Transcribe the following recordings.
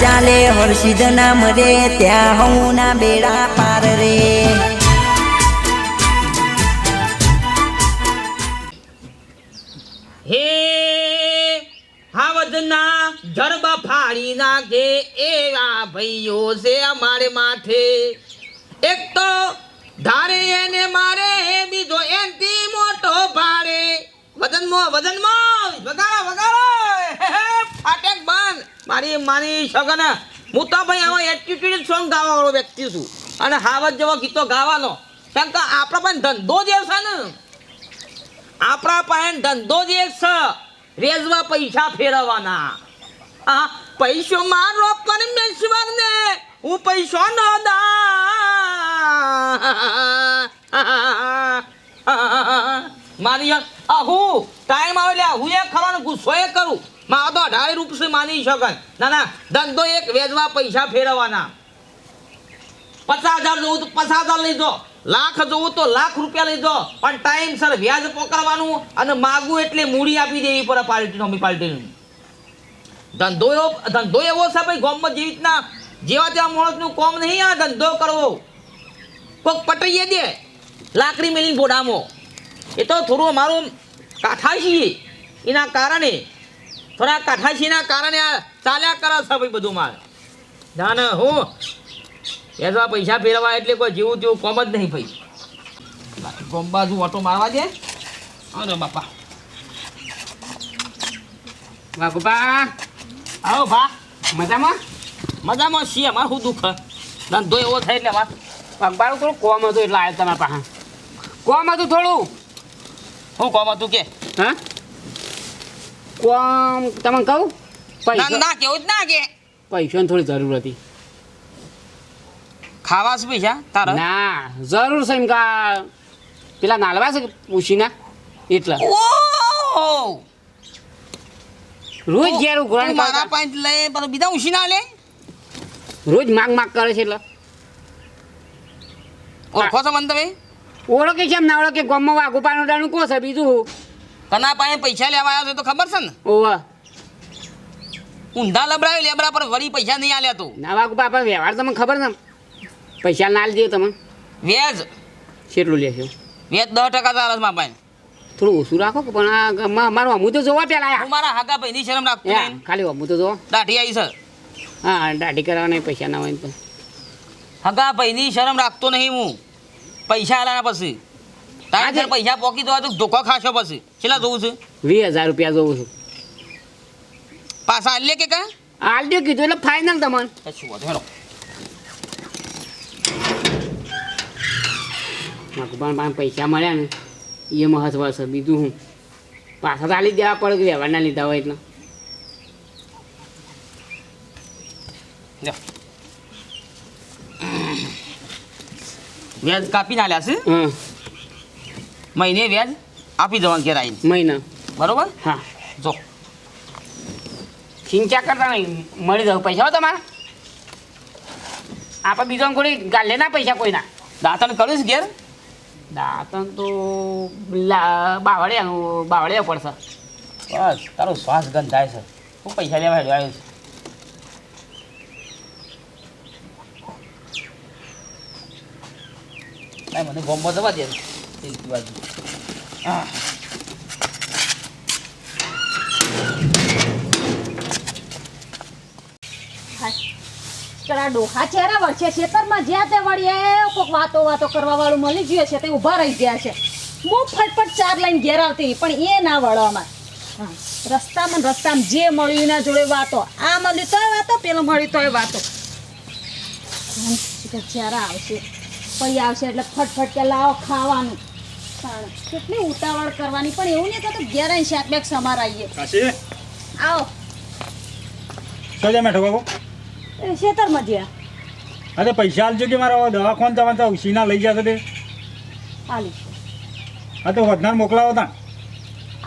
ચાલે હર્ષિદ નામ રે ત્યાં હું ના બેડા પાર રે હે હાવજના જરબા ફાડી નાખે એવા ભાઈઓ છે અમારે માથે એક તો ધારે એને મારે બીજો એનથી મોટો ભાડે વજનમાં વગાડો ફાટેક બંધ મારી સગન હું તો ભાઈ આવા એટીટ્યુડ સોંગ ગાવા વાળો વ્યક્તિ છું અને હાવજ જેવો ગીતો ગાવાનો કેમ કે આપણો પણ ધંધો જે છે ને આપણા પાસે ધંધો જે છે રેઝવા પૈસા ફેરવવાના આ પૈસો મારો પણ મેશવાર ને હું પૈસો ન દા મારી હું ટાઈમ આવે એટલે હું એ ખવાનો ગુસ્સો એ કરું મારો તો 2.5 રૂપિયા માની શકાય ના ધંધો એક વેચવા પૈસા ફેરવવાના 50,000 જોવું તો 50,000 લઈ દો લાખ જોવું તો લાખ રૂપિયા લઈ દો પણ ટાઈમ સર વ્યાજ પકડવાનું અને માગું એટલે મૂડી આપી દેવી પડે પાર્ટીનું ધંધો એવો છે ભાઈ ગામમાં જેવી રીતના જેવા તેવા માણસનું કોમ નહીં આ ધંધો કરવો કોઈક પટાઈએ દે લાકડી મેલીને બોડામાં એ તો થોડું અમારું કાઠાશી એના કારણે થોડા કાઠાશીના કારણે આ ચાલ્યા કરે છે ભાઈ બધું મારે જાને હું એવા પૈસા ફેરવા એટલે કોઈ જેવું તેવું કોમ જ નહીં ભાઈ ગોમ બાજુ ઓટો મારવા દે અરે બાપા વાગુબા આવો ભા મજામાં છીએ અમારે શું દુઃખ ધંધો એવો થાય એટલે વાત વાગબારું થોડું કોમ હતું એટલે આવ્યો તમારા પાસે કોમ હતું થોડું શું કોમ હતું કે હા કોમ તમને કહું પૈસા ના કેવું જ ના કે પૈસાની થોડી જરૂર હતી ખાવા છે પૈસા તારા ના જરૂર છે એમ કા પેલા નાલવા છે પૂછીના એટલે ઓહ રોજ ઘેર ઉઘરાણ મારા પાંચ લઈ પણ બીજા ઉછીના લે રોજ માગ કરે છે એટલે ઓળખો છો મને તમે ઓળખે છે એમ ના ઓળખે ગામમાં વાઘુપાનું ડાણું કો છે બીજું કના પાસે પૈસા લેવા આવ્યો છે તો ખબર છે ને ઓવા ઊંધા લબડાયો લેબડા પર વળી પૈસા નહીં આલ્યા તું ના વાઘુપા પણ વ્યવહાર તમને ખબર છે પૈસા ના દે તમે વ્યાજ કેટલું લેશો વ્યાજ 10% ચાલે છે મારા પાસે થોડું ઓછું રાખો કે પણ આ મારું અમું તો જોવા પેલા હું મારા હાગા ભાઈની શરમ રાખતો નહીં ખાલી અમું તો જોવા દાઢી આવી છે હા દાઢી કરવાના પૈસા ના હોય તો હગા ભાઈની શરમ રાખતો નહીં હું પૈસા આલ્યા પછી તારે પૈસા પોકી દો તો ધોકો ખાશો પછી કેટલા જોવું છે 20,000 રૂપિયા જોઉં છું પાછા આલે કે કા આલ દે કીધું એટલે ફાઇનલ તમને કશું વાંધો હેલો મારા પૈસા મળ્યા ને એ મહત્વ છે બીજું હું પાછા ચાલી દેવા પડે કે વ્યવહારના લીધા હોય એટલે વ્યાજ કાપીને આલ્યા છે હા મહિને વ્યાજ આપી દેવાનું ઘેર આવીને મહિના બરોબર હા જો સિંચા કરતા નહીં મળી જાવ પૈસા હો તમારા આપણે બીજો કોઈ ગાલે ના પૈસા કોઈના દાંતણ કરીશ ઘેર દાંતણ તો બાવળે પડશે બસ તારો શ્વાસ ગંધ થાય છે હું પૈસા લેવા આવ્યો છું મને ગોમમાં જવા દે બાજુ હા ચલા ડોખા ચહેરા વળશે ખેતરમાં જ્યાં તે વળીએ કોઈક વાતો કરવા વાળું મળી ગયું છે તે ઊભા રહી ગયા છે હું ફટફટ ચાર લાઈન ઘેર આવતી પણ એ ના વળવામાં હા રસ્તામાં જે મળ્યું એના જોડે વાતો આ મળ્યું તોય વાતો પેલો મળ્યું તોય વાતો ચહેરા આવશે પછી આવશે એટલે ફટફટ કે લાવો ખાવાનું કેટલી ઉતાવળ કરવાની પણ એવું નહીં થતું ઘેર આવીને શાક બેક સમાર આવીએ આવો સજા મેઠો બાબુ ખેતરમાં જ્યાં અરે પૈસા આલજો કે મારા દવાખાન જવા તો ઉસીના લઈ જશે તે હાલી હા તો વધનાર મોકલાવો તા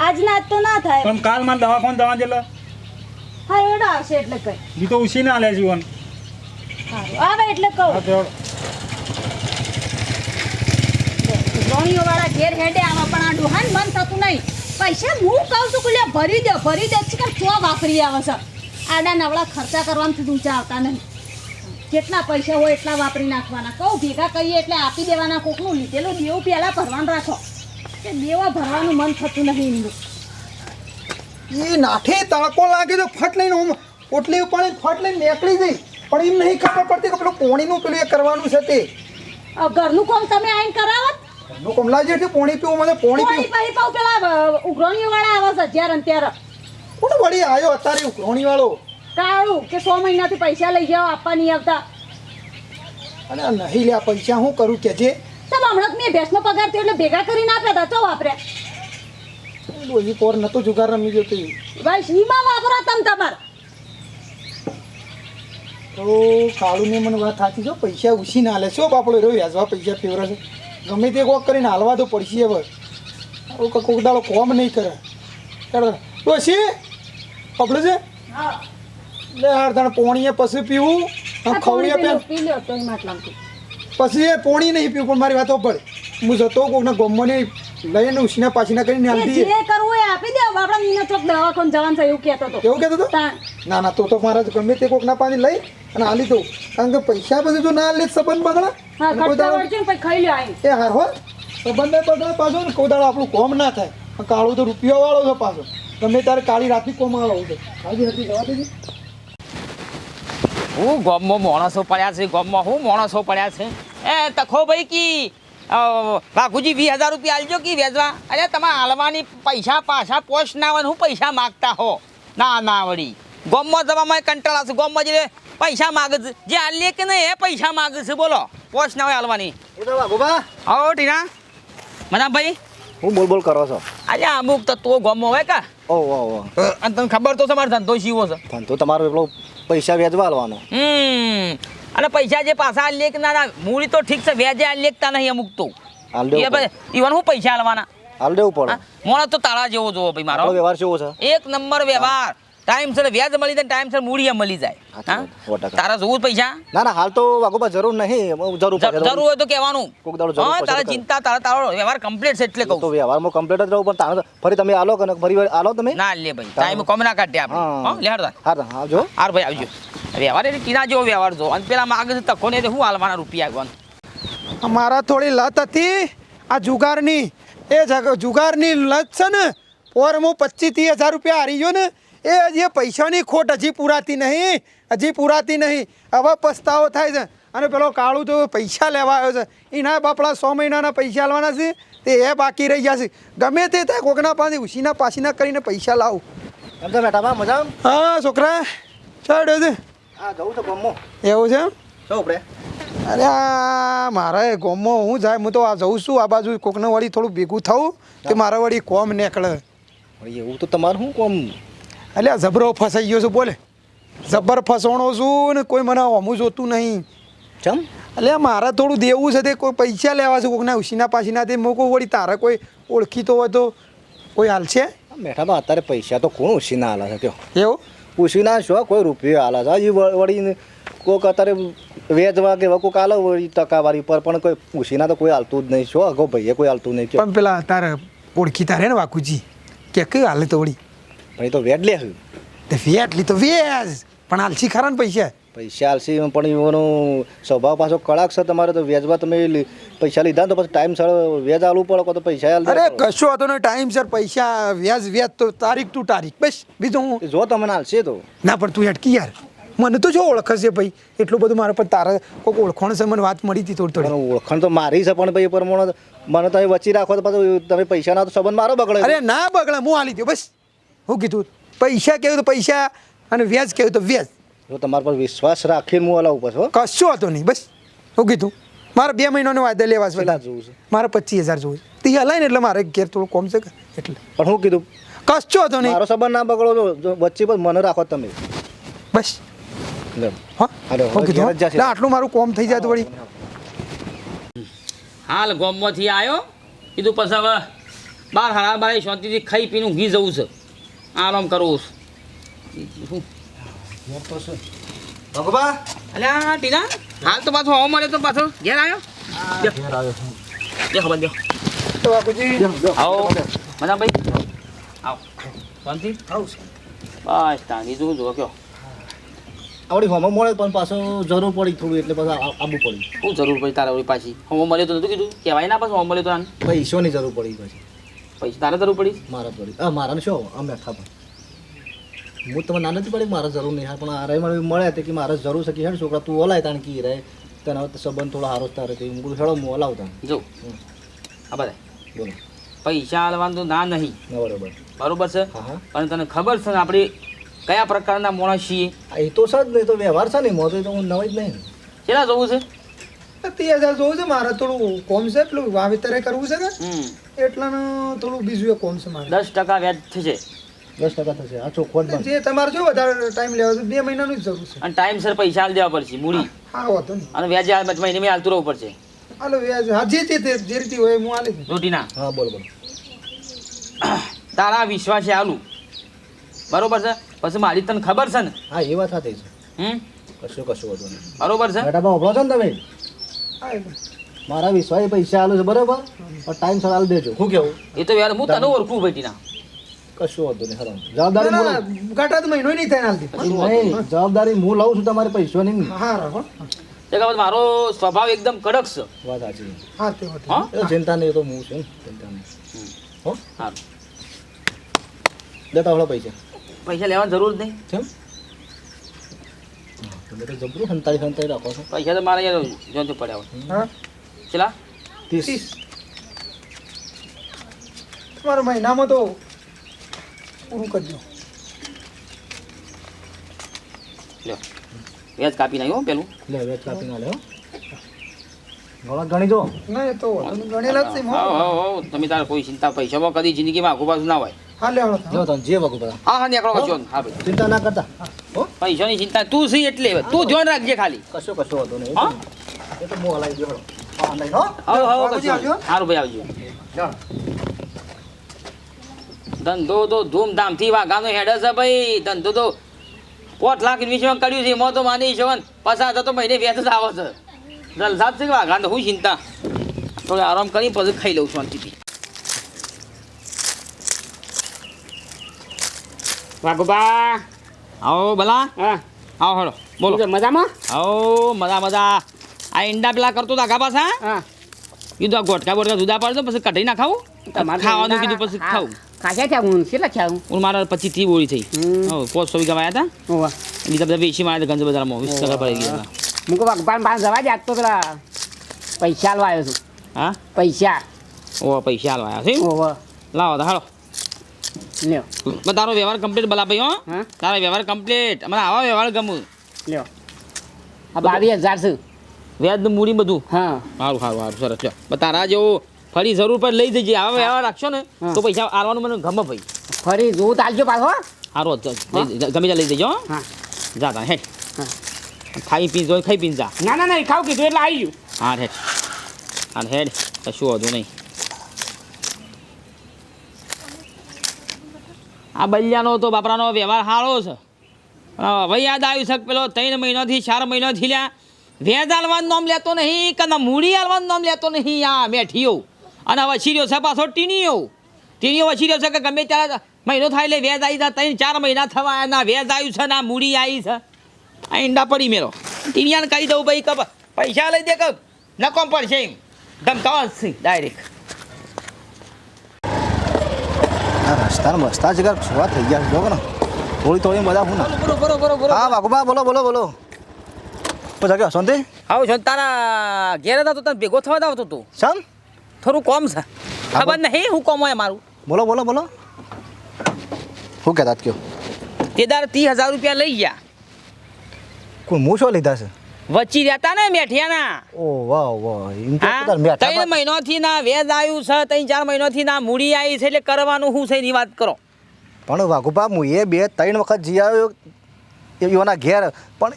આજના આજ તો ના થાય પણ કાલ મારે દવાખાન જવા જેટલા હા એવડો આવશે એટલે કઈ બી તો ઉસીના આલ્યા જીવન સારું આવે એટલે કહું હા તો રોણીઓ વાળા ઘેર હેડે આવા પણ આ ડોહાન મન થતું નહીં પૈસા હું કહું છું કે ભરી દે છે કે ચો વાપરી આવે છે આડા નવડા ખર્ચા કરવાથી ઊંચા આવતા નહીં. જેટલા પૈસા હોય એટલા વાપરી નાખવાના. કહું ભેગા કરીએ એટલે આપી દેવાના. કોકનું લીધેલું દેવું પહેલાં ભરવાનું રાખો. કે દેવા ભરવાનું મન થતું નહીં એમનું. એ નાઠે તડકો લાગે તો ફટ લઈને હું પોટલી ઉપાડી ફટ લઈને નીકળી જઈ પણ એમ નહીં ખબર પડતી કે પેલું પોણીનું પેલું એ કરવાનું છે તે ઘરનું કામ તમે આવીને કરાવો. નો કમલાજી એટલે પોણી પીવું મને પોણી પાણી પીવું પાણી પાઉં પેલા ઉઘરાણીઓ વાળા આવે છે જ્યારે ને ત્યારે. કોણ વળી આવ્યો અત્યારે ઉઘરોણી વાળો કાળું કે 100 મહિનાથી પૈસા લઈ જાઓ આપવા નહીં આવતા. અને આ નહીં લે આ પૈસા હું કરું કે જે તમે હમણાં મેં ભેંસનો પગાર થયો એટલે ભેગા કરીને આપ્યા હતા. ચો વાપર્યા હજી પોર નતો જુગાર રમી ગયો તે ભાઈ સીમાં વાપરો તમે તમારે. તો કાળુને મને વાત સાચી છો પૈસા ઉછી ના લે શું બાપડો રહ્યો વ્યાજવા પૈસા ફેવરે છે ગમે તે કોક કરીને હાલવા તો પડશે હવે કોક દાડો કોમ નહીં કરે ચાલો ડોશી પકડે છે લે હાર તાણે પોણીએ પછી પીવું આ ખવડીએ પાણી પેન પી લ્યો તો એમાં આટલામાંથી. પછી એ પોણી નહીં પીવું પણ મારી વાતો પડે હું જતો કોકના ગોમને લઈને ઉછીના પાછીના કરીને એ હાલતી જે કરવું એ આપી દે. આપણા મીના ચોક દવાખાને જવાનું છે એવું કહેતો હતો. એવું કહેતો હતો તાણ. ના ના તો મારા ગમે તે કોકના પાણી લઈ અને હાલી દઉં કારણ કે પૈસા પછી જો ના લે સંબંધ બગડે હા અને કોઈ ખર્ચા દાડો વળશે ને પછી ખાઈ લ્યો આવીને. એ હાર હો સંબંધ બગડે પાછો ને કોઈ દાડો આપણું કોમ ના થાય પણ કાળો તો રૂપિયા વાળો છે પાછો ગમે તારે કાળી રાતની કોમ વાળો છે કાળી રાતની જવા દેજે હું ગોમમાં માણસો પડ્યા છે ગોમમાં હું માણસો પડ્યા છે એ તખો ભાઈ કી બાપુજી 20,000 રૂપિયા આલજો કી વેચવા. અરે તમે હાલવાની પૈસા પાછા પોસ્ટ ના આવે હું પૈસા માગતા હો ના ના વળી ગોમમાં જવામાં કંટાળા છે ગોમમાં જે પૈસા માગે છે જે હાલીએ કે નહીં એ પૈસા માગે છે બોલો પોસ્ટ ના હોય હાલવાની. એ તો વાઘોબા આવો ટીના મના ભાઈ હું બોલ બોલ કરો છો આજે અમુક તો તું ગોમમાં હોય કા ઓહ અને તને ખબર તો છે મારો ધંધો શીવો છે. ધંધો તમારો એટલો પૈસા વ્યાજવા આલવાનો અને પૈસા જે પાછા આલીએ કે ના ના મૂડી તો ઠીક છે વ્યાજે આલીએકતા નહીં અમુક તો હાલ દેવું પડે. ઈવન હું પૈસા આલવાના હાલ દેવું પડે મોણો તો તાળા જેવો જોવો ભાઈ આપણો મારો વ્યવહાર કેવો છે એક નંબર વ્યવહાર ટાઈમસર વ્યાજ મળી જાય ટાઈમસર મૂડીએ મળી જાય સાચી વાત, 100%. તારા જોવું જ પૈસા ના ના હાલ તો વાઘોબા જરૂર નહીં જરૂર પડે જરૂર હોય તો કહેવાનું કોક દાડો જરૂર હા પડશે તારા તો ચિંતા તારો વ્યવહાર કમ્પ્લીટ છે એટલે તો કહું વ્યવહારમાં કમ્પ્લીટ જ રહું પણ તાણે ફરી તમે આલો કે ફરી વાર આલો તમે ના લે ભાઈ ટાઈમ કોમ ના કાઢે આપણે હા. હા લે હરદા હા આવજો હાર ભાઈ આવજો વ્યવહાર એટલે ટીના જેવો વ્યવહાર જો અને પેલા માગે છે તકો ને હું હાલવાના રૂપિયા ગણ મારા થોડી લત હતી આ જુગારની એ જુગારની લત છે ને પોર હું 25-30 હજાર રૂપિયા હારી ગયો ને એ હજી એ પૈસાની ખોટ હજી પૂરાતી નહીં હવે પસ્તાવો થાય છે અને પેલો કાળું તો પૈસા લેવા આવ્યો છે એના બાપડા 100 મહિનાના પૈસા આલવાના છે તે એ બાકી રહી ગયા છે ગમે તે થાય કોકના પાસે ઉછીના પાસીના કરીને પૈસા લાવું એમ તો બેઠા મજા હા છોકરા ચાલ્યો છે હા જવું છે ગમો એવું છે એમ? શું આપણે અરે આ મારે ગોમમાં હું જાય હું તો આ જઉં છું આ બાજુ કોકને વળી થોડું ભેગું થવું તે મારે વળી કોમ નીકળે એવું તો તમારું શું કોમ એટલે આ જબરો ફસાઈ ગયો છું બોલે જબર ફસણો છું ને કોઈ મને હમું જોતું નહીં ચમ એટલે મારે થોડું દેવું છે તે કોઈ પૈસા લેવા છે કોકના ઉસીના પાસીના તે મોકો વળી તારે કોઈ ઓળખીતો હોય તો કોઈ હાલ છે બેઠામાં અત્યારે પૈસા તો કોણ ઉછીના આલા છે કયો એવું ઉછીના શું કોઈ રૂપિયો આલા છે હજી વળી કોક અત્યારે વેચવા કે કોઈક આલો વળી ટકાવારી પર પણ કોઈ ઉછીના તો કોઈ હાલતું જ નહીં શું અગો ભાઈએ કોઈ હાલતું નહીં કયો પણ પેલા તારે ઓળખીતા રહે ને વાકુજી કે કયું હાલે તો વળી ભાઈ તો વેટ લે તે વેટલી તો વેજ પણ હાલશી ખરા ને પૈસા પૈસા આલસી પણ એનો સ્વભાવ પાછો કડાક છે તમારે તો વેચવા તમે પૈસા લીધા ને તો પછી ટાઈમ સર વેચ આલવું પડે તો પૈસા આલ અરે કશો હતો ને ટાઈમસર પૈસા વ્યાજ તો તારીખ તું તારીખ બસ બીજું હું જો તમને આલશે તો ના પણ તું હેટકી યાર મને તો જો ઓળખશે ભાઈ એટલું બધું મારા પર તારા કોઈક ઓળખણ છે મને વાત મળી હતી થોડી પણ થોડી ઓળખાણ તો મારી છે પણ ભાઈ એ પ્રમાણે મને તમે વચ્ચે રાખો તો પાછું તમે પૈસા ના તો સંબંધ મારો બગડે અરે ના બગડા હું હાલી દઉં બસ હું કીધું પૈસા કેવું તો પૈસા અને વ્યાજ કેવું તો વ્યાજ જો તમારા પર વિશ્વાસ રાખીને હું હલાવું પછી હો કશો હતો નહીં બસ હું કીધું મારે 2 મહિનાનો વાયદા લેવા છે કેટલા બધા જોવું છે મારે 25,000 જોવું છે તે હલાય ને એટલે મારે ઘેર થોડું કોમ છે કે એટલે પણ હું કીધું કશો હતો નહીં મારો સંબંધ ના બગડો જો વચ્ચે પણ મને રાખો તમે બસ લે. હા હાલો, હું કીધું ઘેર જ જાશે. એટલે આટલું મારું કોમ થઈ જાય તો વળી હાલ ગોમમાંથી આવ્યો કીધું પછી હવે 12 શાંતિથી ખાઈ પીને ઊંઘી જવું છે આરામ કરવું છે ભગવા અલ્યા ટીના હાલ તો પાછો હવા મળે તો પાછો ઘેર આવ્યો ખબર દો તો બાપુજી આવો મજા ભાઈ આવો શાંતિ બસ તાંગી જોઉં જો કયો આવડી હોમાં મળે પણ પાછો જરૂર પડી થોડું એટલે પછી આવવું પડ્યું. શું જરૂર પડી તારે વળી પાછી હું મળ્યો તો નતું કીધું કહેવાય ના પાછું હું મળ્યો તો આને પૈસોની જરૂર પડી પછી પૈસા તારે જરૂર પડી મારા પડી મારાને શું અમે આખા પણ હું તમને ના નથી પડી મારે જરૂર નહીં હા પણ આરે મને મળે તે કે મારે જરૂર છે કે હેડ છોકરા તું ઓલાય તાણ કી રહે તને હવે સંબંધ થોડો સારો તારે તે હું હેડો હું ઓલાવતા જો આ બધા બોલો પૈસા આલવાનું ના નહીં ના બરોબર બરોબર છે હા હા પણ તને ખબર છે ને આપણે કયા પ્રકારના માણસ છીએ એ તો સજ નહીં તો વ્યવહાર છે ને મોતો તો હું નવી જ નહીં કેટલા જવું છે 30,000 જોવું છે મારે થોડું કોમ છે પેલું વાવેતરે કરવું છે કે હમ એટલાનું થોડું બીજું એક કોમ છે મારે 10% વ્યાજ થશે 10% થશે આ ચોખ્ખો જ જે તમારે જો વધારે ટાઈમ લેવો છે 2 મહિનાનું જ જરૂર છે અને ટાઈમસર પૈસા આલ દેવા પડશે મૂડી હા વાંધો નહીં અને વ્યાજ મહિને મેં હાલતું રહેવું પડશે હાલો વ્યાજ હા જે રીતે હોય હું આલી દઉં. રોટીના હા બોલો બોલો તારા વિશ્વાસે આલું બરોબર છે પછી મારી તને ખબર છે ને હા એ વાત સાચી છે હમ કશું વધુ નહીં બરોબર છે બેટા બા ઉભરો છો ને તમે હા એ મારા વિશ્વાસ પૈસા આલું છે બરોબર પણ ટાઈમ સર આલ દેજો શું કેવું એ તો યાર હું તને ઓળખું બેટીના કશું વધુ નહીં હરામ જવાબદારી ના, હું ના, ઘાટા તો મહિનો નહીં થાય હાલથી. નહીં જવાબદારી હું લઉં છું તમારે પૈસાની નહીં હા રાખો તે કે મારો સ્વભાવ એકદમ કડક છે વાત સાચી હા તે વાત હા એ તો ચિંતા નહીં એ તો હું છું ને ચિંતા નહીં હો સારું દેતા હળો પૈસા પૈસા લેવાની જરૂર જ નહીં કેમ તમે તો જબરું હંતાઈ રાખો છો પૈસા તો મારે યાર જોનથી પડ્યા હોય હા ચલા 30 તમારા મહિનામાં તો પૂરું કરજો લ્યો વ્યાજ કાપી નાખ્યો પેલું લે વેચ કાપી ના લે હો ઘણા ગણી જો ના એ તો વાંધો નહીં. ગણેલા જ છે એમાં. હા તમે તારે કોઈ ચિંતા પૈસામાં કદી જિંદગીમાં આખું પાછું ના હોય હા લે હળો જો તને જે વગુ બધા હા હા નીકળો કશો હા ભાઈ ચિંતા ના કરતા હો પૈસાની ચિંતા તું સી એટલે તું ધ્યાન રાખજે ખાલી કશો વધુ નહીં હા એ તો હું હલાવી દો હળો હા નહીં હો આવો આવો બાપુજી આવજો. સારું ભાઈ આવજો ચાલ ધંધો તો ધૂમધામથી વાઘાનો હેડે છે ભાઈ ધંધો તો 5 લાખ ઇન્વેસ્ટમેન્ટ કર્યું છે એમાં તો માની છે 50,000 તો મહિને વ્યાજ જ આવે છે જલસા જ છે કે વાઘાનો હું ચિંતા થોડું આરામ કરી પછી ખાઈ લઉં શાંતિથી વાઘુબા આવો ભલા હા આવો હેડો બોલો શું છે, મજામાં આવો મજા આ ઈંડા પેલા કરતો હતા આગા પાછા હા કીધું આ ગોટકા બોટકા જુદા પાડજો પછી કઢી ના ખાવું ખાવાનું કીધું પછી ખાવું ખાસા થયા હું કેટલા થયા હું હું મારા 25-30 બોળી થઈ હમ. હવે 500 વીઘા વાયા હતા ઓવા બીજા બધા વેચી માર્યા હતા ગંજ બજારમાં 20 ટકા પડી ગયા હું કહું વાઘબાન પાસે જવા દે આજ તો પેલા પૈસા આલવા આવ્યો છું હા પૈસા ઓ પૈસા હાલવાયા છે ઓવા લાવો તો હાલો લ્યો તારો વ્યવહાર કમ્પ્લીટ ભલા ભાઈ હો હા તારો વ્યવહાર કમ્પ્લીટ મને આવા વ્યવહાર ગમું લ્યો આ 22,000 છે વ્યાજનું મૂડી બધું હા સારું સરસ લો તારા જેવો ફરી જરૂર પર લઈ જજે આવા વ્યવહાર રાખશો ને હા. તો પૈસા આલવાનું મને ગમે ભાઈ ફરી જોવું તો આલજો પાછો સારું ગમે ત્યાં લઈ જજો હો. હા જા તા હેઠ હા ખાઈ પીજો ખાઈ પીને જા ના ના ના ખાવ કીધું એટલે આવી ગયું હા હેઠ હા હેડ કશું વધુ નહીં આ બલિયાનો તો બાપરાનો વ્યવહાર સારો છે હવે યાદ આવ્યું છે કે પેલો 3 મહિનાથી 4 મહિનાથી લ્યા વેજ આલવાનું નામ લેતો નહીં કે ના મૂડી આલવાનું નામ લેતો નહીં આ મેઠીઓ અને વછી રહ્યો છે પાછો ટીણીઓ વછી રહ્યો છે કે ગમે ત્યારે મહિનો થાય એટલે વેજ આવી જાય 3-4 મહિના થવા આવ્યા ના વેજ આવ્યું છે ના મૂડી આવી છે આ ઈંડા પડી મેરો ટીણિયાને કહી દઉં ભાઈ કે પૈસા લઈ દે કે નકોમ પડશે એમ ધમકાવા છે ડાયરેક્ટ આ રસ્તાના મસ્તા જગર સુવા થઈ ગયા જો કે ને થોડી મજા હું ના બરોબર હા વાઘુબા બોલો પછી કે શાંતિ આવો છો તારા ઘેર હતા તો તને ભેગો થવા આવતો તું સમ થોડું કોમ છે ખબર નહીં હું કોમ હોય મારું બોલો શું કહેતા કયો તે દાર 30,000 રૂપિયા લઈ ગયા કોઈ હું શું લીધા છે વચ્ચી રહેતા ને મેઠિયાના ઓ વાહ એમ તો હા? તાર મેઠા 3 મહિનાથી ના વેજ આવ્યું છે 3-4 મહિનાથી ના મૂડી આવી છે એટલે કરવાનું શું છે એની વાત કરો પણ વાઘુબા હું એ 2-3 વખત જી આવ્યો એઓના ઘેર પણ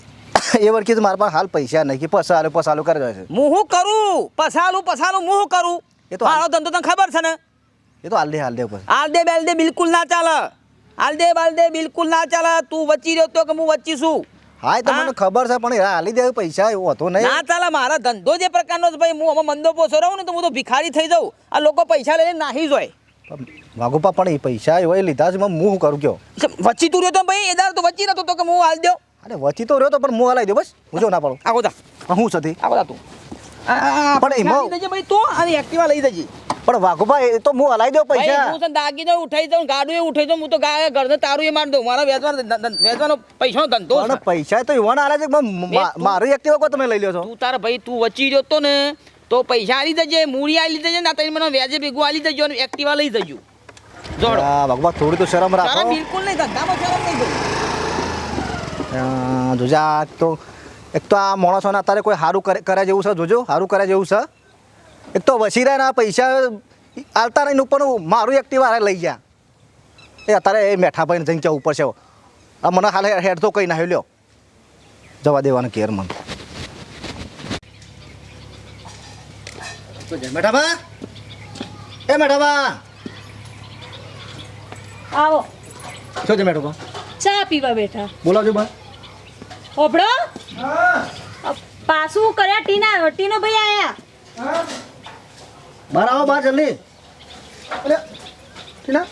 એ વખતે મારા પાસે હાલ પૈસા નહીં કે પસાલું કરે છે હું શું કરું પસાલું હું શું કરું એ તો મારો ધંધો તને ખબર છે ને એ તો હાલ દે પછી આલ દે બેલ દે બિલકુલ ના ચાલે આલ દે બાલ દે બિલકુલ ના ચાલે તું વચ્ચી રહ્યો તો કે હું વચ્ચી છું હા એ તો હા? મને ખબર છે પણ હાલી દે પૈસા એવો હતો નહીં ના ચાલે મારા ધંધો જે પ્રકારનો છે ભાઈ હું આમાં મંદો પોસો રહું ને તો હું તો ભિખારી થઈ જાઉં આ લોકો પૈસા લઈને નાહી જાય વાઘુપા પણ એ પૈસા એવો એ લીધા છે હું શું કરું કયો વચ્ચી તું રહ્યો તો ભાઈ એ દાર તો વચ્ચી રહેતો તો કે હું હાલ દઉં અરે વચી તો રહ્યો તો પણ હું હલાવી દઉં બસ હું જો ના પાડું આવો જા હું સતી આવો જા તું પણ એમાં- લઈ જજે ભાઈ તો અને એક્ટિવા લઈ જજે પણ વાઘુભાઈ એ તો હું હલાવી દઉં ભાઈ પૈસા હું તને દાગી દઉં ઉઠાઈ દઉં ગાડું એ ઉઠાઈ દઉં હું તો ઘરને તારું એ મારી દઉં મારા વેચવાનો પૈસાનો ધંધો છે. પણ પૈસા તો એવાના આલે છે કે મારું એક્ટિવા કો તમે લઈ લ્યો છો તું તારા ભાઈ તું વચ્ચી રહ્યો તો ને તો પૈસા આલી દેજે મૂડી આલી દેજે ના તઈ મને વ્યાજે ભેગું આલી દેજો અને એક્ટિવા લઈ જજો જોડો હા ભગવાન થોડી તો શરમ તારા રાખો બિલકુલ નહીં ધંધામાં શરમ નહીં કરું જોજા તો એક તો આ માણસોને અત્યારે કોઈ સારું કરે જેવું છે જોજો સારું કરે જેવું છે એક તો વસી રહ્યા ને આ પૈસા આલતા રહીને ઉપર મારું એક્ટિવા લઈ ગયા એ અત્યારે એ મેઠા ભાઈને જઈને ક્યાં ઉપર છે આ મને હાલ હેડ તો કઈ નાખ્યો લ્યો જવા દેવાનું કેર મને મેઠાભા એ મેઠાભા આવો શું છે મેઠાભા ચા પીવા બેઠા બોલાવજો બા ઓભળો પાછું કર્યા ટીનો ભાઈ આયા બહાર આવો બહાર જલ્દી અરે ટીના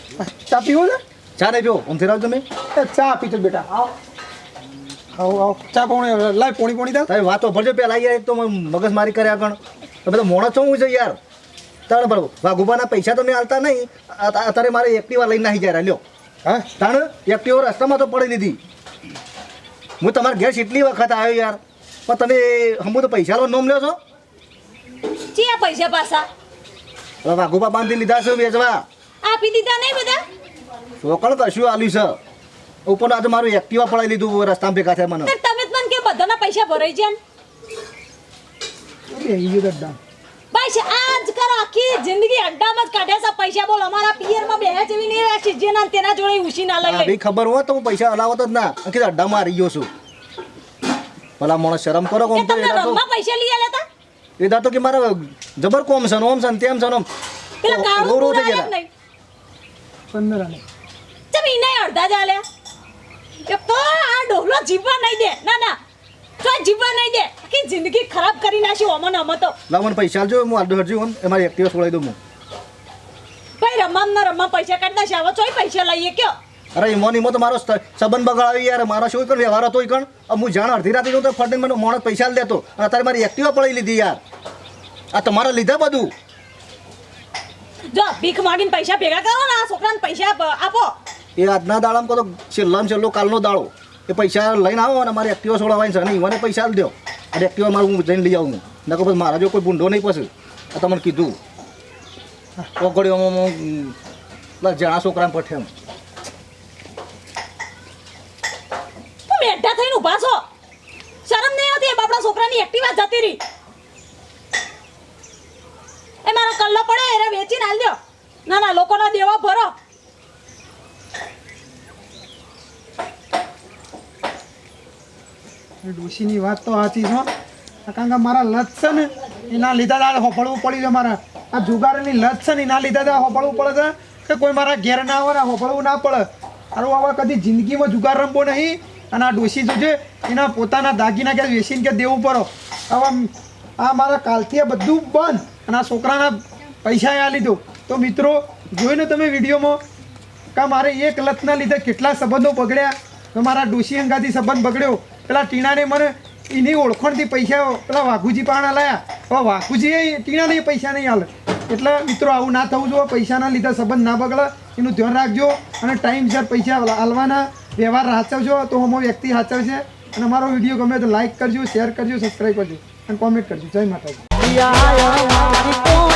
ચા પીવો છે ચા નહીં પીવો ઊંઘી રાવ તમે એ ચા આપી તો બેટા આવો આવો ચા પોણી લાય પોણી દે તારી વાતો ભરજો પેલા યાર એક તો મગજ મારી કર્યા કણ તમે તો મોણસ છો હું છે યાર તારે બરોબર વાઘુબાના પૈસા તો મેં હાલતા નહીં અત્યારે મારે એક્ટિવા લઈને નાહી જાય લ્યો હા તાણ એક્ટિવા રસ્તામાં તો પડી લીધી હું તમારા ઘેર કેટલી વખત આવ્યો યાર પણ તમે હમું તો પૈસા લો નોમ લ્યો છો ચિયા પૈસા પાછા હવે વાઘુબા બાંધી લીધા છે વેચવા આપી દીધા નહીં બધા ચોકણ કશું આલ્યું છે ઉપર આજે મારું એક્ટિવા પડાવી લીધું રસ્તામાં ભેગા થયા મને તો તમે જ મને કે બધાના પૈસા ભરાઈ છે પૈસા આજ કરો આખી જિંદગી અડ્ડામાં જ કાઢ્યા છે પૈસા બોલ અમારા પિયરમાં બેહે જેવી નહીં રાખી જેના તેના જોડે ઉછી ના લઈ આવી ખબર હોય તો હું પૈસા હલાવતો જ ના કીધું અડ્ડામાં હારી ગયો છું ભલા માણસ શરમ કરો કોમ તો તમને રમવા પૈસા લઈ આલ્યા તા એ દાતો કે મારે જબર કોમ છે ઓમ છે ને તેમ છે ને પેલા કાળું રોરો પૂરા થઈ એમ ગયા નહીં ચમ ઈને અડધા જ આલ્યા કે તો આ ડોહલો જીવવા નહીં દે ના ના તો જીવવા નહીં દે કે જિંદગી ખરાબ કરી નાખી ઓમન અમ તો લાવ મને પૈસા આલજો હું આલજો હરજી ઓમ એ મારી એક્ટિવા છોડાઈ દઉં હું ભાઈ રમવા પૈસા કાઢતા છે હવે ચોય પૈસા લઈએ કયો અરે ઈમો તો મારો સંબંધ બગાડાવી યાર મારો શું કણ વ્યવહાર હતો કણ હું જાણ અડધી રાતે તો ફટીને મને મોણસ પૈસા આલી દેતો અને અત્યારે મારી એક્ટિવા પડી લીધી યાર આ તમારા લીધા બધું જો ભીખ માંગીને પૈસા ભેગા કરો ને આ છોકરાને પૈસા આપો એ આજના દાડામાં કહો તો છેલ્લામાં છેલ્લો કાલનો દાડો એ પૈસા લઈને આવો અને મારી એક્ટિવા છોડાવવાની છે નહીં મને પૈસા આલી દો અને એક્ટિવા મારું હું જઈને લઈ આવું નકર પછી મારા જો કોઈ ભૂંડો નહીં પછી આ તમને કીધું પોકડીઓમાં જણા છોકરાને પઠે એમ બેઠા થઈને ઊભા છો શરમ નહીં આવતી એ બાપડા છોકરાની એક્ટિવા જતી રહી એ મારો કલ્લો પડે એને વેચીને આલ દો ના ના લોકોના દેવા ભરો ડોશીની વાત તો સાચી છો કારણ કે મારા લત છે ને એના લીધા જ હોફળવું પડ્યું છે મારા આ જુગારની લત છે ને એના લીધા જ હોફળવું પડે છે કે કોઈ મારા ઘેર ના આવે ને હોફળવું ના પડે આવું આવા કદી જિંદગીમાં જુગાર રમવો નહીં અને આ ડોશી જોજે એના પોતાના દાગીના કે વેચીને કે દેવું પડો હવે આ મારા કાલથી આ બધું બંધ અને આ છોકરાના પૈસા આ લીધો તો મિત્રો જોઈને તમે વિડીયોમાં કે મારે એક લતના લીધે કેટલા સંબંધો બગડ્યા તો મારા ડોશી અંગાથી સંબંધ બગડ્યો પેલા ટીણાને મને એની ઓળખણથી પૈસા પેલા વાઘુજી પાણા લાયા હવે વાઘુજીએ ટીણાને પૈસા નહીં હાલે એટલે મિત્રો આવું ના થવું જોઈએ પૈસાના લીધે સંબંધ ના બગડે એનું ધ્યાન રાખજો અને ટાઈમસર પૈસા હાલવાના વ્યવહાર સાચવજો તો હમો વ્યક્તિ સાચવશે અને અમારો વિડીયો ગમે તો લાઈક કરજો શેર કરજો સબસ્ક્રાઈબ કરજો અને કોમેન્ટ કરજો જય માતાજી